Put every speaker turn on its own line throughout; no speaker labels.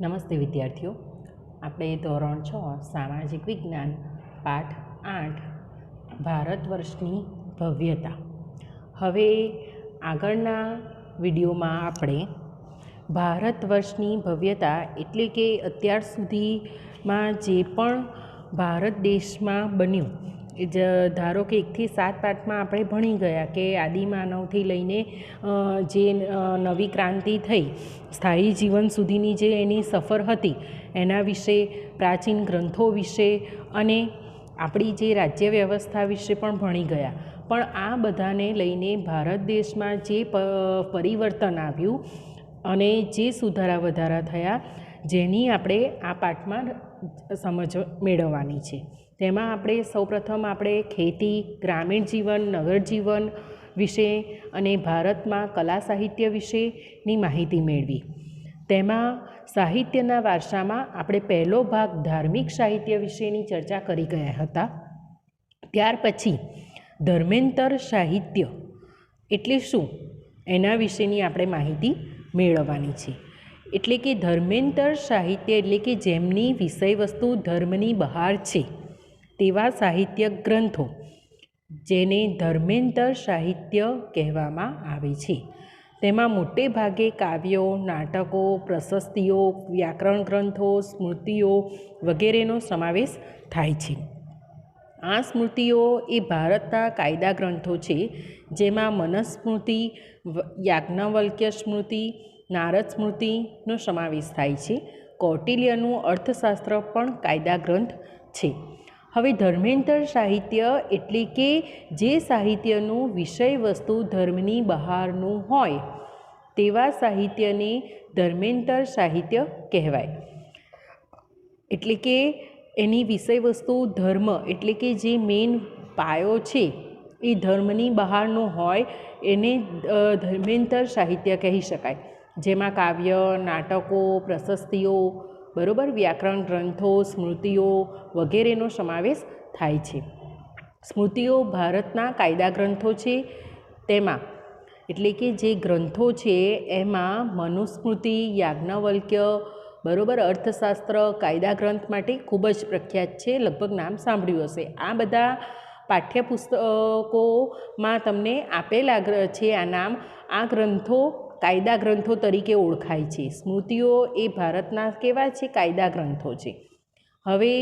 નમસ્તે વિદ્યાર્થીઓ, આપણે ધોરણ 6 સામાજિક વિજ્ઞાન પાઠ 8 ભારત વર્ષની ભવ્યતા. હવે આગળના વિડીયોમાં આપણે ભારત વર્ષની ભવ્યતા એટલે કે અત્યાર સુધીમાં જે પણ ભારત દેશમાં બન્યું, ધારો કે 1 થી 7 પાઠમાં આપણે ભણી ગયા કે આદિમાનવથી લઈને જે નવી ક્રાંતિ થઈ, સ્થાયી જીવન સુધીની જે એની સફર હતી એના વિશે, પ્રાચીન ગ્રંથો વિશે અને આપણી જે રાજ્ય વ્યવસ્થા વિશે પણ ભણી ગયા. પણ આ બધાને લઈને ભારત દેશમાં જે પરિવર્તન આવ્યું અને જે સુધારા વધારા થયા, જેની આપણે આ પાઠમાં સમજ મેળવવાની છે. તેમાં આપણે સૌપ્રથમ આપણે ખેતી, ગ્રામીણ જીવન, નગર જીવન વિશે અને ભારતમાં કલા સાહિત્ય વિશેની માહિતી મેળવી. તેમાં સાહિત્યના વારસામાં આપણે પહેલો ભાગ ધાર્મિક સાહિત્ય વિશેની ચર્ચા કરી ગયા હતા. ત્યાર પછી ધર્માંતર સાહિત્ય એટલે શું એના વિશેની આપણે માહિતી મેળવવાની છે. એટલે કે ધર્માંતર સાહિત્ય એટલે કે જેમની વિષયવસ્તુ ધર્મની બહાર છે તેવા સાહિત્ય ગ્રંથો, જેને ધર્માંતર સાહિત્ય કહેવામાં આવે છે. તેમાં મોટે ભાગે કાવ્યો, નાટકો, પ્રશસ્તિઓ, વ્યાકરણ ગ્રંથો, સ્મૃતિઓ વગેરેનો સમાવેશ થાય છે. આ સ્મૃતિઓ એ ભારતના કાયદા ગ્રંથો છે, જેમાં મનુસ્મૃતિ, યાજ્ઞવલ્ક્ય સ્મૃતિ, નારદ સ્મૃતિનો સમાવેશ થાય છે. કૌટિલ્યનું અર્થશાસ્ત્ર પણ કાયદા ગ્રંથ છે. હવે ધર્માંતર સાહિત્ય એટલે કે જે સાહિત્યનું વિષય વસ્તુ ધર્મની બહારનું હોય તેવા સાહિત્યને ધર્માંતર સાહિત્ય કહેવાય. એટલે કે એની વિષય વસ્તુ ધર્મ એટલે કે જે મેઇન પાયો છે એ ધર્મની બહારનો હોય એને ધર્માંતર સાહિત્ય કહી શકાય. જેમાં કાવ્ય, નાટકો, પ્રશસ્તિઓ, બરાબર, વ્યાકરણ ગ્રંથો, સ્મૃતિઓ વગેરેનો સમાવેશ થાય છે. સ્મૃતિઓ ભારતના કાયદા ગ્રંથો છે. તેમાં એટલે કે જે ગ્રંથો છે એમાં મનુસ્મૃતિ, યાજ્ઞવલ્ક્ય, બરાબર, અર્થશાસ્ત્ર કાયદા ગ્રંથ માટે ખૂબ જ પ્રખ્યાત છે. લગભગ નામ સાંભળ્યું હશે. આ બધા પાઠ્યપુસ્તકોમાં તમને આપેલા છે આ નામ. આ ગ્રંથો કાયદા ગ્રંથો તરીકે ઓળખાય છે. સ્મૃતિઓ એ ભારતના કેવા છે? કાયદા ગ્રંથો છે. હવે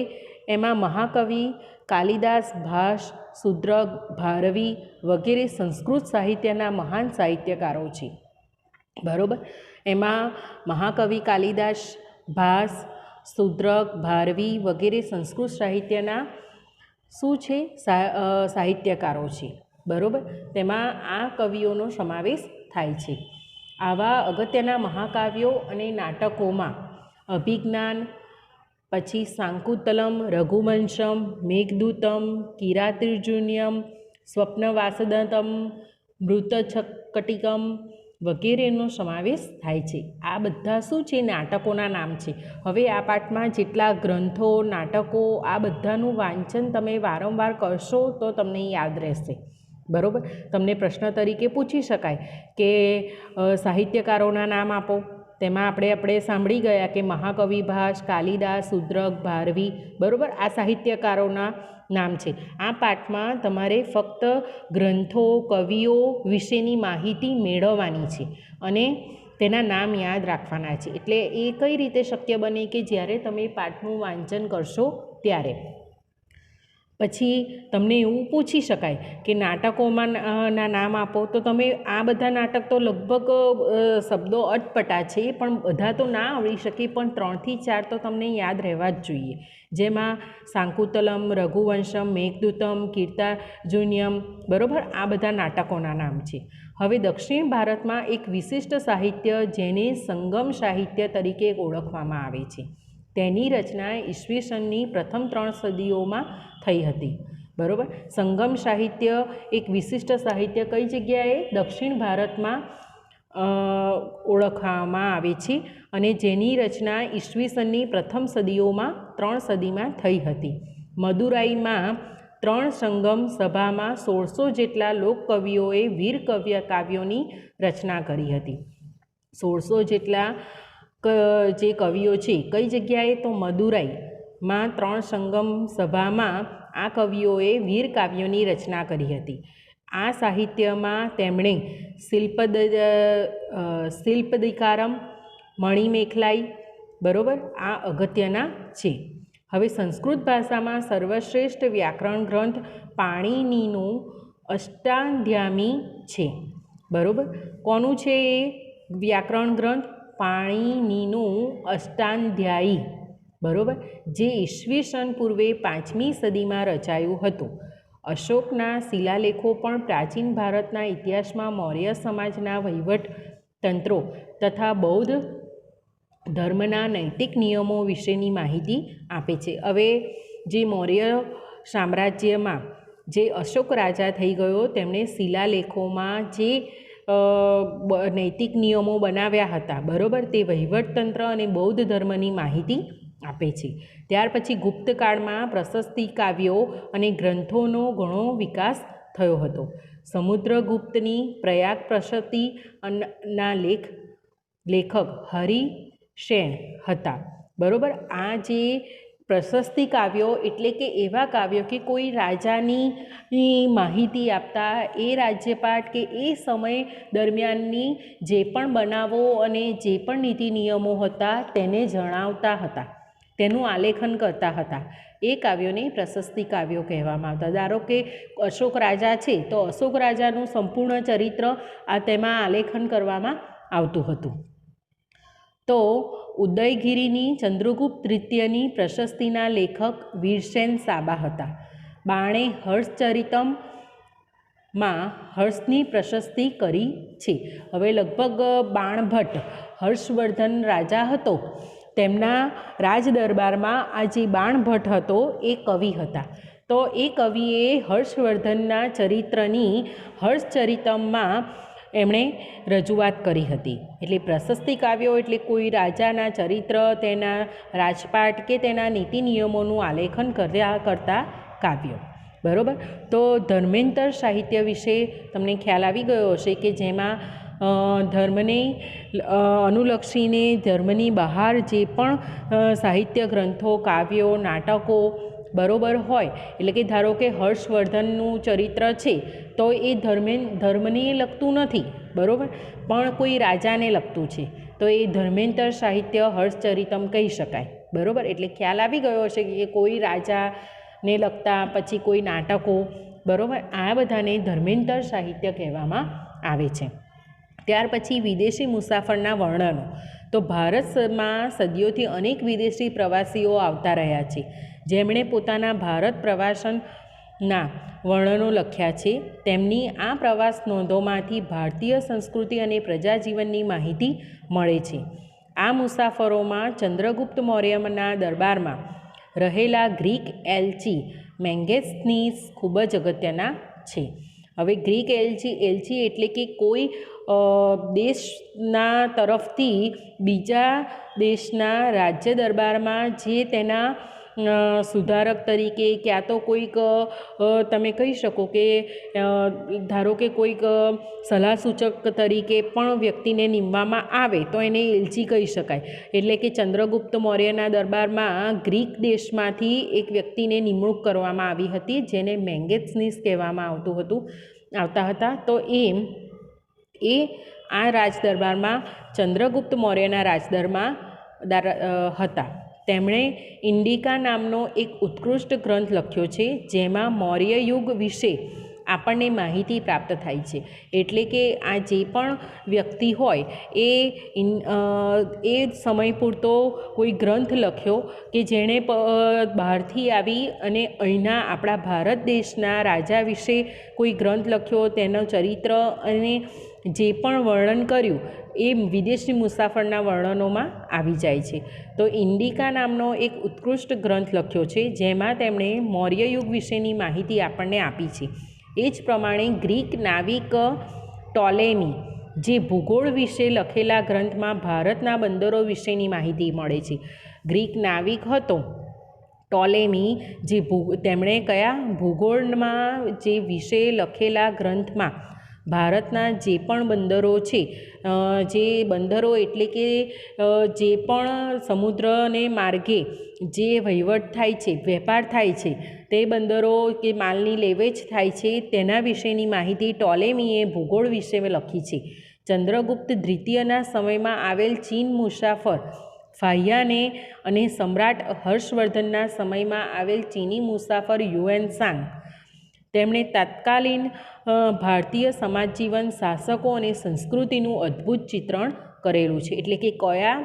એમાં મહાકવિ કાલિદાસ, ભાસ, શૂદ્રક, ભારવી વગેરે સંસ્કૃત સાહિત્યના મહાન સાહિત્યકારો છે. બરાબર, એમાં મહાકવિ કાલિદાસ, ભાસ, શૂદ્રક, ભારવી વગેરે સંસ્કૃત સાહિત્યના શું છે? સાહિત્યકારો છે. બરાબર, તેમાં આ કવિઓનો સમાવેશ થાય છે. આવા અગત્યના મહાકાવ્યો અને નાટકોમાં અભિજ્ઞાન, પછી શાંકુતલમ, રઘુવંશમ, મેઘદૂતમ, કિરાતાર્જુનીયમ, સ્વપ્નવાસવદત્તમ, મૃતકટિકમ વગેરેનો સમાવેશ થાય છે. આ બધા શું છે? નાટકોના નામ છે. હવે આ પાઠમાં જેટલા ગ્રંથો, નાટકો, આ બધાનું વાંચન તમે વારંવાર કરશો તો તમને યાદ રહેશે. બરાબર, તમને પ્રશ્ન તરીકે પૂછી શકાય કે સાહિત્યકારોના નામ આપો. તેમાં આપણે સાંભળી ગયા કે મહાકવિ ભાસ, કાલિદાસ, શૂદ્રક, ભારવી, બરાબર, આ સાહિત્યકારોના નામ છે. આ પાઠમાં તમારે ફક્ત ગ્રંથો, કવિઓ વિશેની માહિતી મેળવવાની છે અને તેના નામ યાદ રાખવાના છે. એટલે એ કઈ રીતે શક્ય બને કે જ્યારે તમે પાઠનું વાંચન કરશો ત્યારે. પછી તમને એવું પૂછી શકાય કે નાટકોમાં ના નામ આપો, તો તમે આ બધા નાટક તો લગભગ શબ્દો અટપટા છે, પણ બધા તો ના આવડી શકે, પણ 3 થી 4 તો તમને યાદ રહેવા જ જોઈએ. જેમાં શાંકુતલમ, રઘુવંશમ, મેઘદૂતમ, કિરાતાર્જુનીયમ, બરાબર, આ બધા નાટકોના નામ છે. હવે દક્ષિણ ભારતમાં એક વિશિષ્ટ સાહિત્ય જેને સંગમ સાહિત્ય તરીકે ઓળખવામાં આવે છે, તેની રચના ઈસવીસનની પ્રથમ 3 સદીઓમાં થઈ હતી. બરાબર, સંગમ સાહિત્ય એક વિશિષ્ટ સાહિત્ય કઈ જગ્યાએ? દક્ષિણ ભારતમાં ઓળખવામાં આવે છે અને જેની રચના ઈસવીસનની પ્રથમ સદીઓમાં 3 સદીમાં થઈ હતી. મદુરાઈમાં 3 સંગમ સભામાં 1600 જેટલા લોકકવિઓએ વીર કાવ્યોની રચના કરી હતી. 1600 જેટલા જે કવિઓ છે કઈ જગ્યાએ, તો મદુરાઈમાં 3 સંગમ સભામાં આ કવિઓએ વીર કાવ્યોની રચના કરી હતી. આ સાહિત્યમાં તેમણે શિલ્પદિકારમ, મણિમેખલાઈ, બરાબર, આ અગત્યના છે. હવે સંસ્કૃત ભાષામાં સર્વશ્રેષ્ઠ વ્યાકરણ ગ્રંથ પાણિનીનું અષ્ટાધ્યાયી છે. બરાબર, કોનું છે એ વ્યાકરણ ગ્રંથ? પાણિનીનું અષ્ટાધ્યાયી, બરાબર, જે ઈસવીસન પૂર્વે 5મી સદીમાં રચાયું હતું. અશોકના શિલાલેખો પણ પ્રાચીન ભારતના ઇતિહાસમાં મૌર્ય સમાજના વહીવટ તંત્રો તથા બૌદ્ધ ધર્મના નૈતિક નિયમો વિશેની માહિતી આપે છે. હવે જે મૌર્ય સામ્રાજ્યમાં જે અશોક રાજા થઈ ગયો, તેમણે શિલાલેખોમાં જે નૈતિક નિયમો બનાવ્યા હતા, બરાબર, તે વહીવટતંત્ર અને બૌદ્ધ ધર્મની માહિતી આપે છે. ત્યાર પછી ગુપ્તકાળમાં પ્રશસ્તિ કાવ્યો અને ગ્રંથોનો ઘણો વિકાસ થયો હતો. સમુદ્રગુપ્તની પ્રયાગ પ્રશસ્તિ ના લેખક હરિસેન હતા. બરાબર, આ જે પ્રશસ્તિ કાવ્યો એટલે કે એવા કાવ્યો કે કોઈ રાજાની માહિતી આપતા, એ રાજ્યપાટ કે એ સમય દરમિયાનની જે પણ બનાવો અને જે પણ નીતિ નિયમો હતા તેને જણાવતા હતા, તેનું આલેખન કરતા હતા. એ કાવ્યોને પ્રશસ્તિ કાવ્યો કહેવામાં આવતા. ધારો કે અશોક રાજા છે તો અશોક રાજાનું સંપૂર્ણ ચરિત્ર તેમાં આલેખન કરવામાં આવતું હતું. તો ઉદયગીરીની ચંદ્રગુપ્ત દ્વિતીયની પ્રશસ્તિના લેખક વીરસેન સાબા હતા. બાણે હર્ષચરિતમમાં હર્ષની પ્રશસ્તિ કરી છે. હવે લગભગ બાણભટ્ટ, હર્ષવર્ધન રાજા હતો, તેમના રાજદરબારમાં આ જે બાણભટ્ટ હતો એ કવિ હતા. તો એ કવિએ હર્ષવર્ધનના ચરિત્રની હર્ષચરિતમમાં એમણે રજૂઆત કરી હતી. એટલે પ્રશસ્તિ કાવ્યો એટલે કોઈ રાજાના ચરિત્ર, તેના રાજપાટ કે તેના નીતિ નિયમોનું આલેખન કરતા કાવ્યો. બરાબર, તો ધર્મેન્તર સાહિત્ય વિશે તમને ખ્યાલ આવી ગયો હશે કે જેમાં ધર્મને અનુલક્ષીને ધર્મની બહાર જે પણ સાહિત્ય ગ્રંથો, કાવ્યો, નાટકો, બરાબર હોય, એટલે કે ધારો કે હર્ષવર્ધનનું ચરિત્ર છે તો એ ધર્મને લગતું નથી, બરાબર, પણ કોઈ રાજાને લગતું છે, તો એ ધર્મેન્તર સાહિત્ય હર્ષચરિતમ કહી શકાય. બરાબર, એટલે ખ્યાલ આવી ગયો હશે કે કોઈ રાજાને લગતા, પછી કોઈ નાટકો, બરાબર, આ બધાને ધર્મેન્તર સાહિત્ય કહેવામાં આવે છે. ત્યાર પછી વિદેશી મુસાફરના વર્ણનો. તો ભારતમાં સદીઓથી અનેક વિદેશી પ્રવાસીઓ આવતા રહ્યા છે, જેમણે પોતાના ભારત પ્રવાસનના વર્ણનો લખ્યા છે. તેમની આ પ્રવાસ નોંધોમાંથી ભારતીય સંસ્કૃતિ અને પ્રજાજીવનની માહિતી મળે છે. આ મુસાફરોમાં ચંદ્રગુપ્ત મૌર્યના દરબારમાં રહેલા ગ્રીક એલચી મેંગેસ્નીસ ખૂબ જ અગત્યના છે. હવે ગ્રીક એલચી એટલે કે કોઈ દેશના તરફથી બીજા દેશના રાજ્ય દરબારમાં જે તેના સુધારક તરીકે, ક્યાં તો કોઈક તમે કહી શકો કે ધારો કે કોઈક સલાહ સૂચક તરીકે પણ વ્યક્તિને નીમવામાં આવે તો એને એલચી કહી શકાય. એટલે કે ચંદ્રગુપ્ત મૌર્યના દરબારમાં ગ્રીક દેશમાંથી એક વ્યક્તિને નિમણૂક કરવામાં આવી હતી, જેને મેંગેસ્નીસ કહેવામાં આવતા હતા. તો એ આ રાજદરબારમાં ચંદ્રગુપ્ત મૌર્યના રાજદરમાં હતા. તેમણે ઇન્ડિકા નામનો એક ઉત્કૃષ્ટ ગ્રંથ લખ્યો છે, જેમાં મૌર્ય યુગ વિશે આપણને માહિતી પ્રાપ્ત થાય છે. એટલે કે આ જે પણ વ્યક્તિ હોય એ સમય પૂરતો કોઈ ગ્રંથ લખ્યો કે જેણે બહારથી આવી અને અહીંના આપણા ભારત દેશના રાજા વિશે કોઈ ગ્રંથ લખ્યો, તેનો ચરિત્ર અને જે પણ વર્ણન કર્યું એ વિદેશી મુસાફરના વર્ણનોમાં આવી જાય છે. તો ઇન્ડિકા નામનો એક ઉત્કૃષ્ટ ગ્રંથ લખ્યો છે, જેમાં તેમણે મૌર્ય યુગ વિશેની માહિતી આપણને આપી છે. એ જ પ્રમાણે ગ્રીક નાવિક ટોલેમી જે ભૂગોળ વિશે લખેલા ગ્રંથમાં ભારતના બંદરો વિશેની માહિતી મળે છે. ગ્રીક નાવિક હતો ટોલેમી, જે તેમણે કયા ભૂગોળમાં જે વિશે લખેલા ગ્રંથમાં ભારતના જે પણ બંદરો છે, જે બંદરો એટલે કે જે પણ સમુદ્રને માર્ગે જે વહીવટ થાય છે, વેપાર થાય છે, તે બંદરો કે માલની લેવેચ થાય છે તેના વિશેની માહિતી ટોલેમીએ ભૂગોળ વિશે લખી છે. ચંદ્રગુપ્ત દ્વિતીયના સમયમાં આવેલ ચીન મુસાફર ફાહિયાને અને સમ્રાટ હર્ષવર્ધનના સમયમાં આવેલ ચીની મુસાફર યુએનસાંગ તેમણે તત્કાલીન ભારતીય સમાજ જીવન, શાસકો અને સંસ્કૃતિનું અદ્ભુત ચિત્રણ કરેલું છે. એટલે કે કયા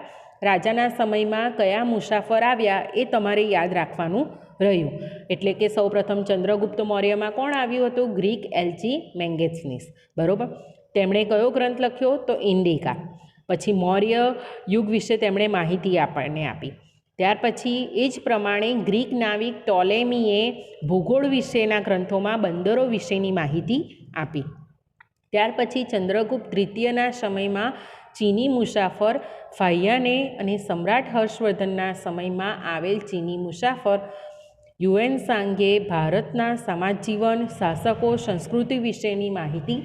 રાજાના સમયમાં કયા મુસાફર આવ્યા એ તમારે યાદ રાખવાનું રહ્યું. એટલે કે સૌપ્રથમ ચંદ્રગુપ્ત મૌર્યમાં કોણ આવ્યું હતું? ગ્રીક એલ્ચી મેંગેત્સનીસ. બરાબર. તેમણે કયો ગ્રંથ લખ્યો? તો ઇન્ડિકા. પછી મૌર્ય યુગ વિશે તેમણે માહિતી આપણને આપી. ત્યાર પછી એ જ પ્રમાણે ગ્રીક નાવિક ટોલેમીએ ભૂગોળ વિશેના ગ્રંથોમાં બંદરો વિશેની માહિતી આપી. ત્યાર પછી ચંદ્રગુપ્ત દ્વિતીયના સમયમાં ચીની મુસાફર ફાહિયાને અને સમ્રાટ હર્ષવર્ધનના સમયમાં આવેલ ચીની મુસાફર યુએનસાંગે ભારતના સમાજ જીવન, શાસકો, સંસ્કૃતિ વિશેની માહિતી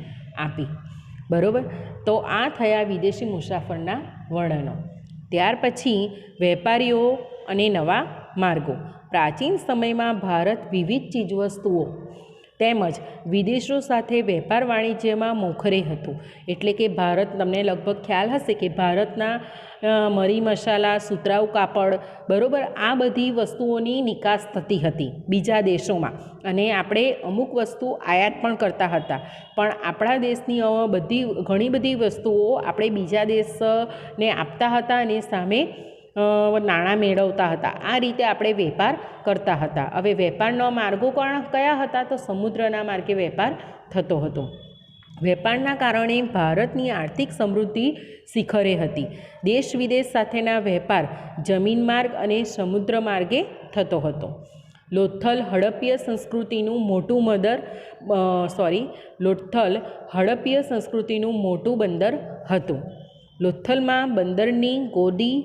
આપી. બરાબર. તો આ થયા વિદેશી મુસાફરના વર્ણનો. ત્યાર પછી વેપારીઓ અને નવા માર્ગો. પ્રાચીન સમયમાં ભારત વિવિધ ચીજવસ્તુઓ તેમજ વિદેશો સાથે વેપાર વાણિજ્યમાં મોખરે હતું. એટલે કે ભારત, તમને લગભગ ખ્યાલ હશે કે ભારતના મરી મસાલા, સુતરાઉ કાપડ, બરાબર, આ બધી વસ્તુઓની નિકાસ થતી હતી બીજા દેશોમાં, અને આપણે અમુક વસ્તુ આયાત પણ કરતા હતા. પણ આપણા દેશની ઘણી બધી વસ્તુઓ આપણે બીજા દેશને આપતા હતા અને સામે નાણાં મેળવતા હતા. આ રીતે આપણે વેપાર કરતા હતા. હવે વેપારના માર્ગો કયા હતા? તો સમુદ્રના માર્ગે વેપાર થતો હતો. વેપારના કારણે ભારતની આર્થિક સમૃદ્ધિ શિખરે હતી. દેશ વિદેશ સાથેના વેપાર જમીન માર્ગ અને સમુદ્ર માર્ગે થતો હતો. લોથલ હડપ્પીય સંસ્કૃતિનું મોટું બંદર હતું. લોથલમાં બંદરની ગોદી,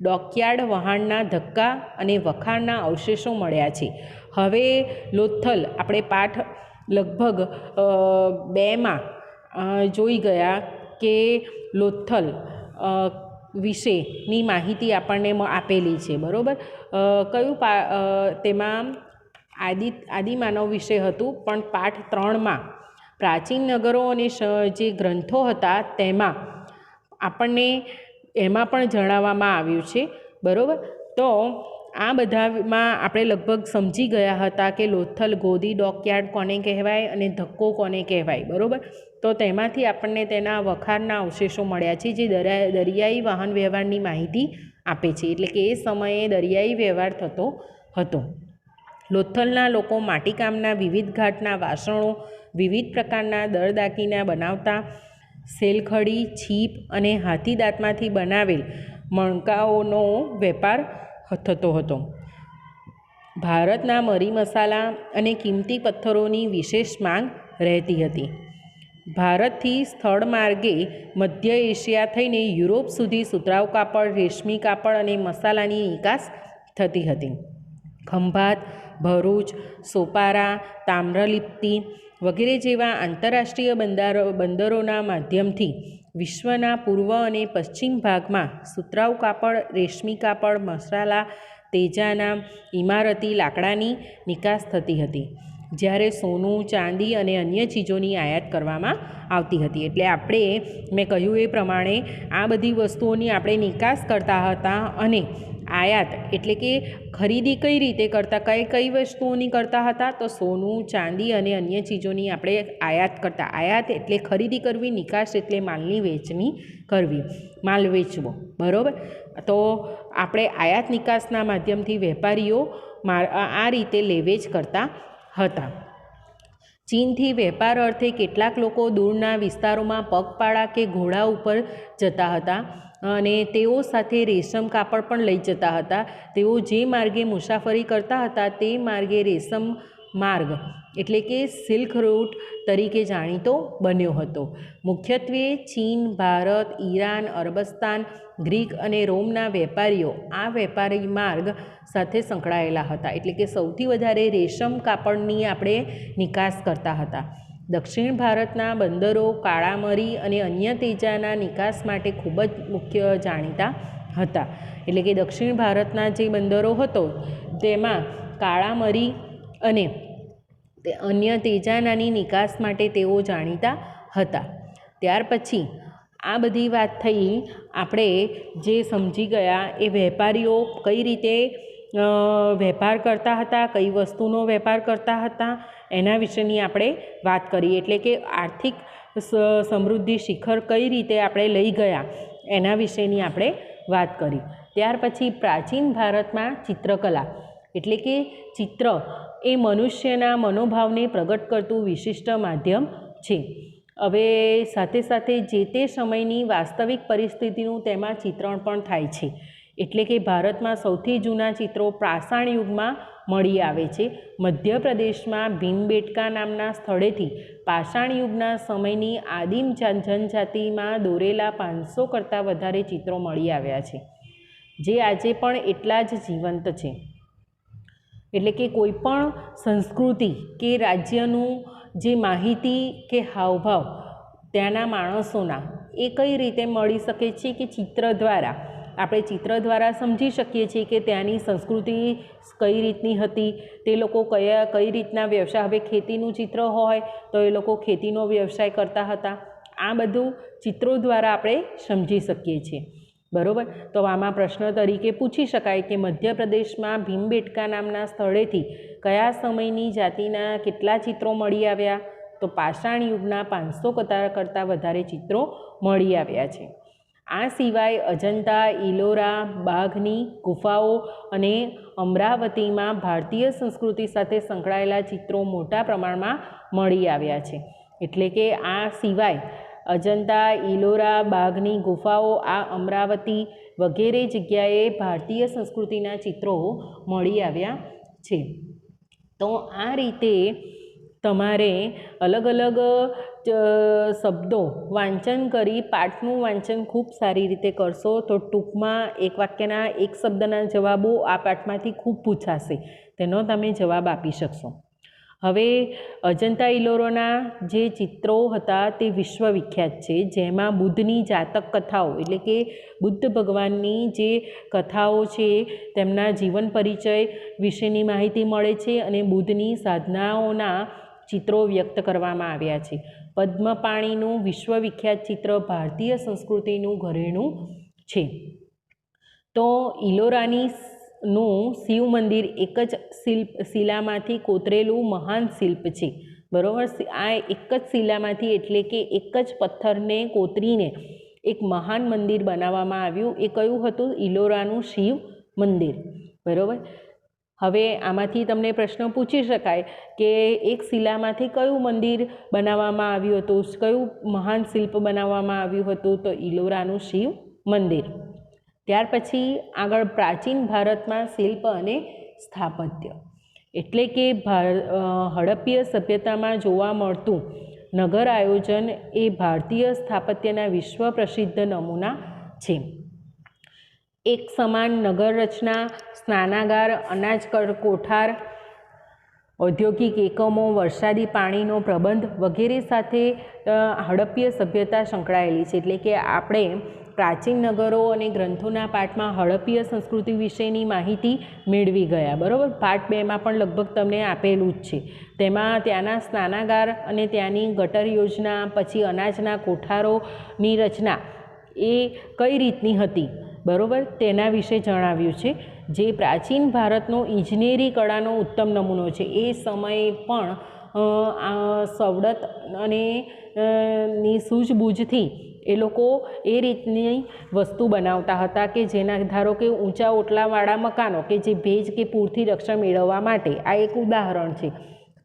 ડોકયાર્ડ, વહાણના ધક્કા અને વખાણના અવશેષો મળ્યા છે. હવે લોથલ આપણે પાઠ લગભગ 2માં જોઈ ગયા કે લોથલ વિશેની માહિતી આપણને આપેલી છે. બરાબર. તેમાં આદિમાનવ વિશે હતું, પણ પાઠ 3માં પ્રાચીન નગરો અને જે ગ્રંથો હતા તેમાં આપણને એમાં પણ જણાવવામાં આવ્યું છે. બરાબર. તો આ બધામાં આપણે લગભગ સમજી ગયા હતા કે લોથલ, ગોદી, ડોકયાર્ડ કોને કહેવાય અને ધક્કો કોને કહેવાય. બરાબર. તો તેમાંથી આપણને તેના વખારના અવશેષો મળ્યા છે જે દરિયાઈ વાહન વ્યવહારની માહિતી આપે છે. એટલે કે એ સમયે દરિયાઈ વ્યવહાર થતો હતો. લોથલના લોકો માટીકામના વિવિધ ઘાટના વાસણો, વિવિધ પ્રકારના દાગીના બનાવતા, સેલખડી, છીપ અને હાથીદાંતમાંથી બનાવેલ મણકાઓનો વેપાર થતો હતો. ભારતના મરી મસાલા અને કિંમતી પથ્થરોની વિશેષ માંગ રહેતી હતી. ભારતથી સ્થળ માર્ગે મધ્ય એશિયા થઈને યુરોપ સુધી સુતરાઉ કાપડ, રેશમી કાપડ અને મસાલાની નિકાસ થતી હતી. ખંભાત, ભરૂચ, સોપારા, તામ્રલિપ્તિ વગેરે જેવા આંતરરાષ્ટ્રીય બંદરોના માધ્યમથી વિશ્વના પૂર્વ અને પશ્ચિમ ભાગમાં સુતરાઉ કાપડ, રેશમી કાપડ, મસાલા, તેજાના, ઇમારતી લાકડાની નિકાસ થતી હતી. જ્યારે સોનું, ચાંદી અને અન્ય ચીજોની આયાત કરવામાં આવતી હતી. એટલે મેં કહ્યું એ પ્રમાણે આ બધી વસ્તુઓની આપણે નિકાસ કરતા હતા, અને આયાત એટલે કે ખરીદી કઈ રીતે કરતા, કઈ વસ્તુઓની કરતા હતા? તો સોનું, ચાંદી અને અન્ય ચીજોની આપણે આયાત કરતા. આયાત એટલે ખરીદી કરવી, નિકાસ એટલે માલની વેચણી કરવી, માલ વેચવો. બરાબર. તો આપણે આયાત નિકાસના માધ્યમથી વેપારીઓ આ રીતે લેવેચ કરતા હતા. ચીનથી વેપાર અર્થે કેટલાક લોકો દૂરના વિસ્તારોમાં પગપાળા કે ઘોડા ઉપર જતા હતા, અને તેઓ સાથે રેશમ કાપડ પણ લઈ જતા હતા. તેઓ જે માર્ગે મુસાફરી કરતા હતા તે માર્ગે રેશમ માર્ગ એટલે કે સિલ્ક રૂટ તરીકે જાણીતો બન્યો હતો. મુખ્યત્વે ચીન, ભારત, ઈરાન, અરબસ્તાન, ગ્રીક અને રોમના વેપારીઓ આ વેપારી માર્ગ સાથે સંકળાયેલા હતા. એટલે કે સૌથી વધારે રેશમ કાપડની આપણે નિકાસ કરતા હતા. દક્ષિણ ભારતના બંદરો કાળામરી અને અન્ય તેજાના નિકાસ માટે ખૂબ જ મુખ્ય જાણીતા હતા. એટલે કે દક્ષિણ ભારતના જે બંદરો હતો તેમાં કાળામરી અને અન્ય તેજાનાની નિકાસ માટે તેઓ જાણીતા હતા. ત્યાર પછી આ બધી વાત થઈ. આપણે જે સમજી ગયા એ વેપારીઓ કઈ રીતે વેપાર કરતા હતા, કઈ વસ્તુનો વેપાર કરતા હતા, એના વિશેની આપણે વાત કરી. એટલે કે આર્થિક સમૃદ્ધિ શિખર કઈ રીતે આપણે લઈ ગયા એના વિશેની આપણે વાત કરી. ત્યાર પછી પ્રાચીન ભારતમાં ચિત્રકલા એટલે કે ચિત્ર એ મનુષ્યના મનોભાવને પ્રગટ કરતું વિશિષ્ટ માધ્યમ છે. હવે સાથે સાથે જે તે સમયની વાસ્તવિક પરિસ્થિતિનું તેમાં ચિત્રણ પણ થાય છે. એટલે કે ભારતમાં સૌથી જૂના ચિત્રો પાષાણ યુગમાં મળી આવે છે. મધ્યપ્રદેશમાં ભીમબેટકા નામના સ્થળેથી પાષાણ યુગના સમયની આદિમ જનજાતિમાં દોરેલા 500 કરતાં વધારે ચિત્રો મળી આવ્યા છે, જે આજે પણ એટલા જ જીવંત છે. એટલે કે કોઈ પણ સંસ્કૃતિ કે રાજ્યનું જે માહિતી કે હાવભાવ ત્યાંના માણસોના એ કઈ રીતે મળી શકે છે કે ચિત્ર દ્વારા. આપણે ચિત્ર દ્વારા સમજી શકીએ છીએ કે ત્યાંની સંસ્કૃતિ કઈ રીતની હતી, તે લોકો કઈ રીતના વ્યવસાય. હવે ખેતીનું ચિત્ર હોય તો એ લોકો ખેતીનો વ્યવસાય કરતા હતા. આ બધું ચિત્રો દ્વારા આપણે સમજી શકીએ છીએ. બરાબર. તો આમાં પ્રશ્ન તરીકે પૂછી શકાય કે મધ્યપ્રદેશમાં ભીમબેટકા નામના સ્થળેથી કયા સમયની જાતિના કેટલા ચિત્રો મળી આવ્યા? તો પાષાણ યુગના 500 કરતાં વધારે ચિત્રો મળી આવ્યા છે. આ સિવાય અજંતા, ઇલોરા, બાઘની ગુફાઓ અને અમરાવતીમાં ભારતીય સંસ્કૃતિ સાથે સંકળાયેલા ચિત્રો મોટા પ્રમાણમાં મળી આવ્યા છે. એટલે કે આ સિવાય અજંતા, ઇલોરા, બાઘની ગુફાઓ, આ અમરાવતી વગેરે જગ્યાએ ભારતીય સંસ્કૃતિના ચિત્રો મળી આવ્યા છે. તો આ રીતે તમારે અલગ અલગ શબ્દો વાંચન કરી પાઠનું વાંચન ખૂબ સારી રીતે કરશો તો ટૂંકમાં એક વાક્યના એક શબ્દના જવાબો આ પાઠમાંથી ખૂબ પૂછાશે, તેનો તમે જવાબ આપી શકશો. હવે અજંતા ઇલોરાના જે ચિત્રો હતા તે વિશ્વવિખ્યાત છે, જેમાં બુદ્ધની જાતક કથાઓ એટલે કે બુદ્ધ ભગવાનની જે કથાઓ છે તેમના જીવન પરિચય વિશેની માહિતી મળે છે અને બુદ્ધની સાધનાઓના ચિત્રો વ્યક્ત કરવામાં આવ્યા છે. પદ્મપાણીનું વિશ્વવિખ્યાત ચિત્ર ભારતીય સંસ્કૃતિનું ઘરેણું છે. તો ઇલોરાની નું શિવ મંદિર એક જ શિલામાંથી કોતરેલું મહાન શિલ્પ છે. બરાબર. આ એક જ શિલામાંથી એટલે કે એક જ પથ્થરને કોતરીને એક મહાન મંદિર બનાવવામાં આવ્યું. એ કયું હતું? ઇલોરાનું શિવ મંદિર. બરાબર. હવે આમાંથી તમને પ્રશ્ન પૂછી શકાય કે એક શિલામાંથી કયું મંદિર બનાવવામાં આવ્યું હતું, કયું મહાન શિલ્પ બનાવવામાં આવ્યું હતું? તો ઇલોરાનું શિવ મંદિર. ત્યાર પછી આગળ પ્રાચીન ભારતમાં શિલ્પ અને સ્થાપત્ય એટલે કે હડપ્પીય સભ્યતામાં જોવા મળતું નગર આયોજન એ ભારતીય સ્થાપત્યના વિશ્વ પ્રસિદ્ધ નમૂના છે. એક સમાન નગર રચના, સ્નાનાગાર, અનાજ કોઠાર, ઔદ્યોગિક એકમો, વરસાદી પાણીનો પ્રબંધ વગેરે સાથે હડપ્પીય સભ્યતા સંકળાયેલી છે. એટલે કે આપણે પ્રાચીન નગરો અને ગ્રંથોના પાઠમાં હડપ્પીય સંસ્કૃતિ વિશેની માહિતી મેળવી ગયા. બરાબર. પાઠ 2માં પણ લગભગ તમને આપેલું જ છે. તેમાં ત્યાંના સ્નાનાગાર અને ત્યાંની ગટર યોજના, પછી અનાજના કોઠારોની રચના એ કઈ રીતની હતી, બરાબર, તેના વિશે જણાવ્યું છે. જે પ્રાચીન ભારતનો ઇજનેરી કળાનો ઉત્તમ નમૂનો છે. એ સમયે પણ સવડત અને ની સૂઝબૂઝથી એ લોકો એ રીતની વસ્તુ બનાવતા હતા કે જેના ધારો કે ઊંચા ઓટલાવાળા મકાનો કે જે ભેજ કે પૂરથી રક્ષણ મેળવવા માટે આ એક ઉદાહરણ છે.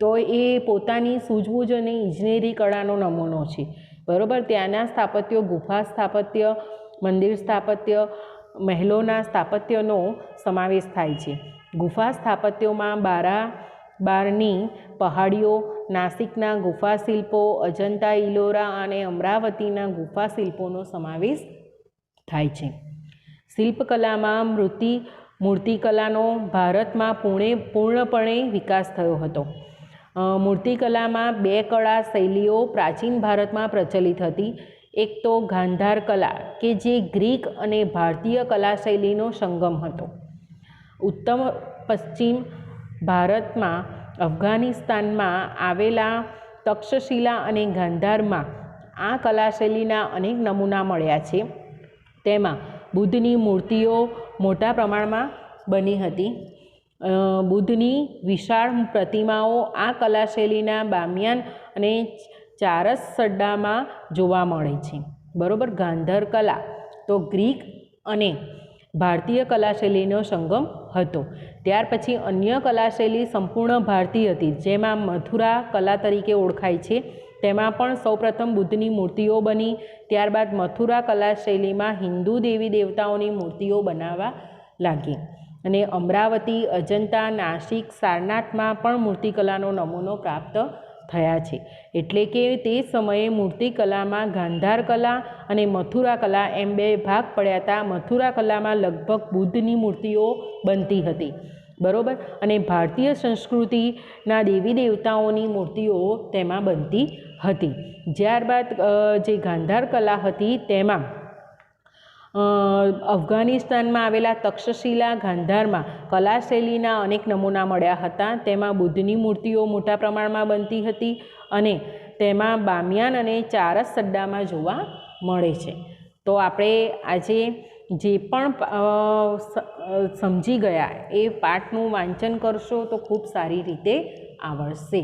તો એ પોતાની સૂઝબૂઝ અને ઇજનેરી કળાનો નમૂનો છે. બરાબર. ત્યાંના સ્થાપત્યો ગુફા સ્થાપત્ય, મંદિર સ્થાપત્ય, મહેલોના સ્થાપત્યનો સમાવેશ થાય છે. ગુફા સ્થાપત્યોમાં બારની પહાડીઓ, નાસિકના ગુફા શિલ્પો, અજંતા ઇલોરા અને અમરાવતીના ગુફા શિલ્પોનો સમાવેશ થાય છે. શિલ્પકલામાં મૂર્તિકલાનો ભારતમાં પૂર્ણપણે વિકાસ થયો હતો. મૂર્તિકલામાં બે કળા શૈલીઓ પ્રાચીન ભારતમાં પ્રચલિત હતી. એક તો ગાંધાર કલા કે જે ગ્રીક અને ભારતીય કલા શૈલીનો સંગમ હતો. ઉત્તર પશ્ચિમ ભારતમાં અફઘાનિસ્તાનમાં આવેલા તક્ષશિલા અને ગાંધારમાં આ કલા શૈલીના અનેક નમૂના મળ્યા છે. તેમાં બુદ્ધની મૂર્તિઓ મોટા પ્રમાણમાં બની હતી. બુદ્ધની વિશાળ પ્રતિમાઓ આ કલા શૈલીના બામિયાન અને ચારસ સડ્ડામાં જોવા મળે છે. બરાબર. ગાંધાર કલા તો ગ્રીક અને ભારતીય કલા શૈલીનો સંગમ હતો. ત્યાર પછી અન્ય કલા શૈલી સંપૂર્ણ ભારતીય હતી, જેમાં મથુરા કલા તરીકે ઓળખાય છે. તેમાં પણ સૌપ્રથમ બુદ્ધની મૂર્તિઓ બની. ત્યારબાદ મથુરા કલા શૈલીમાં હિન્દુ દેવી દેવતાઓની મૂર્તિઓ બનાવવા લાગી અને અમરાવતી, અજંતા, નાસિક, સારનાથમાં પણ મૂર્તિકલાનો નમૂનો પ્રાપ્ત થયા છે. એટલે કે તે સમયે મૂર્તિકલામાં ગાંધાર કલા અને મથુરા કલા એમ બે ભાગ પડ્યા હતા. મથુરા કલામાં લગભગ બુદ્ધની મૂર્તિઓ બનતી હતી. બરાબર. અને ભારતીય સંસ્કૃતિના દેવી દેવતાઓની મૂર્તિઓ તેમાં બનતી હતી. ત્યારબાદ જે ગાંધાર કલા હતી તેમાં અફઘાનિસ્તાનમાં આવેલા તક્ષશિલા ગાંધારમાં કલા શૈલીના અનેક નમૂના મળ્યા હતા. તેમાં બુદ્ધની મૂર્તિઓ મોટા પ્રમાણમાં બનતી હતી અને તેમાં બામિયાન અને ચારસ સડ્ડામાં જોવા મળે છે. તો આપણે આજે જે પણ સમજી ગયા એ પાઠનું વાંચન કરશો તો ખૂબ સારી રીતે આવડશે.